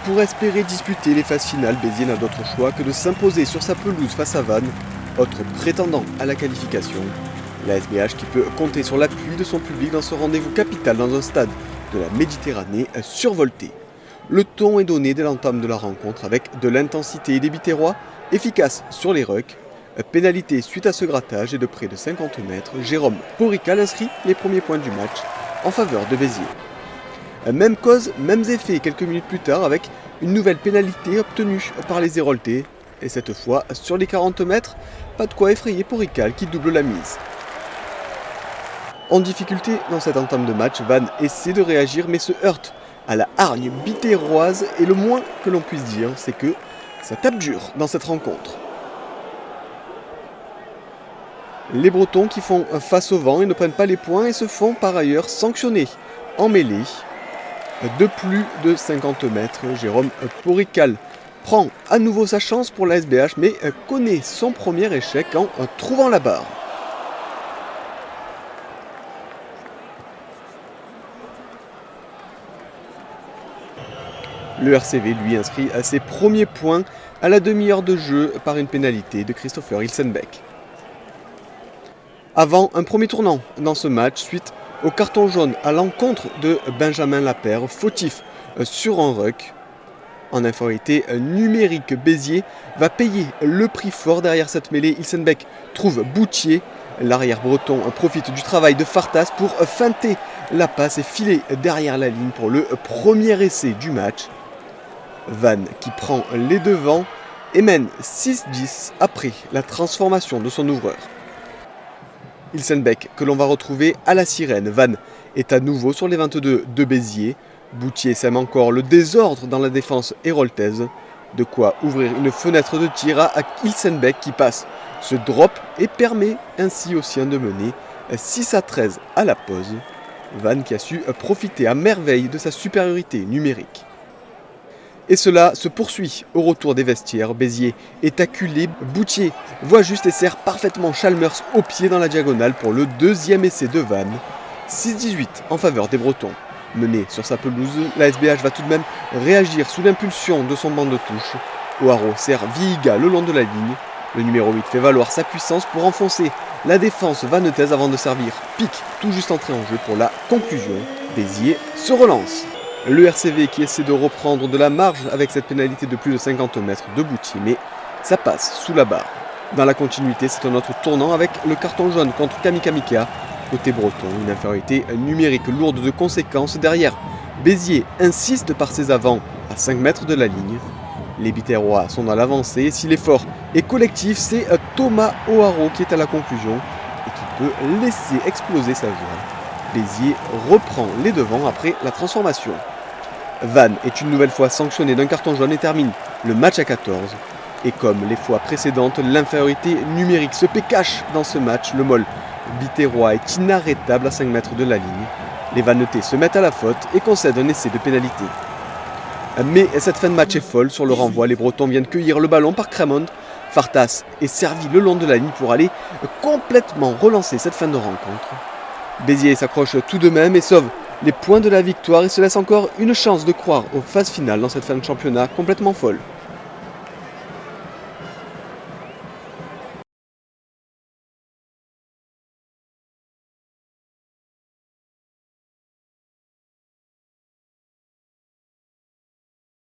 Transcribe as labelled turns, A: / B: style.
A: Pour espérer disputer les phases finales, Béziers n'a d'autre choix que de s'imposer sur sa pelouse face à Vannes, autre prétendant à la qualification. La SBH qui peut compter sur l'appui de son public dans ce rendez-vous capital dans un stade de la Méditerranée survolté. Le ton est donné dès l'entame de la rencontre avec de l'intensité et des Biterrois efficaces sur les rucks. Pénalité suite à ce grattage et de près de 50 mètres, Jérôme Porical inscrit les premiers points du match en faveur de Béziers. Même cause, mêmes effets quelques minutes plus tard avec une nouvelle pénalité obtenue par les Héroltais. Et cette fois, sur les 40 mètres, pas de quoi effrayer Porical qui double la mise. En difficulté dans cette entame de match, Vannes essaie de réagir mais se heurte à la hargne biterroise et le moins que l'on puisse dire, c'est que ça tape dur dans cette rencontre. Les Bretons qui font face au vent et ne prennent pas les points et se font par ailleurs sanctionner en mêlée. De plus de 50 mètres, Jérôme Porical prend à nouveau sa chance pour la SBH mais connaît son premier échec en trouvant la barre. Le RCV lui inscrit à ses premiers points à la demi-heure de jeu par une pénalité de Christopher Ilsenbeck. Avant un premier tournant dans ce match, suite au carton jaune à l'encontre de Benjamin Lapère, fautif sur un ruck. En infériorité numérique, Béziers va payer le prix fort derrière cette mêlée. Ilsenbeck trouve Boutier. L'arrière breton profite du travail de Fartas pour feinter la passe et filer derrière la ligne pour le premier essai du match. Vannes qui prend les devants et mène 6-10 après la transformation de son ouvreur. Ilsenbeck que l'on va retrouver à la sirène. Vannes est à nouveau sur les 22 de Béziers. Boutier sème encore le désordre dans la défense héroltaise. De quoi ouvrir une fenêtre de tir à Ilsenbeck qui passe ce drop et permet ainsi aux siens de mener 6-13 à la pause. Vannes qui a su profiter à merveille de sa supériorité numérique. Et cela se poursuit au retour des vestiaires. Béziers est acculé. Boutier voit juste et serre parfaitement Chalmers au pied dans la diagonale pour le deuxième essai de Vannes. 6-18 en faveur des Bretons. Mené sur sa pelouse, la SBH va tout de même réagir sous l'impulsion de son banc de touche. O'Haraud sert Vihiga le long de la ligne. Le numéro 8 fait valoir sa puissance pour enfoncer la défense vannetaise avant de servir Pic tout juste entré en jeu pour la conclusion. Béziers se relance. Le RCV qui essaie de reprendre de la marge avec cette pénalité de plus de 50 mètres de Boutier, mais ça passe sous la barre. Dans la continuité, c'est un autre tournant avec le carton jaune contre Kamikamica. Côté breton, une infériorité numérique lourde de conséquences derrière. Béziers insiste par ses avants à 5 mètres de la ligne. Les Biterrois sont dans l'avancée. Si l'effort est collectif, c'est Thomas O'Haraud qui est à la conclusion et qui peut laisser exploser sa joie. Béziers reprend les devants après la transformation. Vannes est une nouvelle fois sanctionné d'un carton jaune et termine le match à 14. Et comme les fois précédentes, l'infériorité numérique se cache dans ce match. Le Moll Biterrois est inarrêtable à 5 mètres de la ligne. Les Vannetais se mettent à la faute et concèdent un essai de pénalité. Mais cette fin de match est folle. Sur le renvoi, les Bretons viennent cueillir le ballon par Cremont. Fartas est servi le long de la ligne pour aller complètement relancer cette fin de rencontre. Béziers s'accroche tout de même et sauve les points de la victoire et se laisse encore une chance de croire aux phases finales dans cette fin de championnat complètement folle.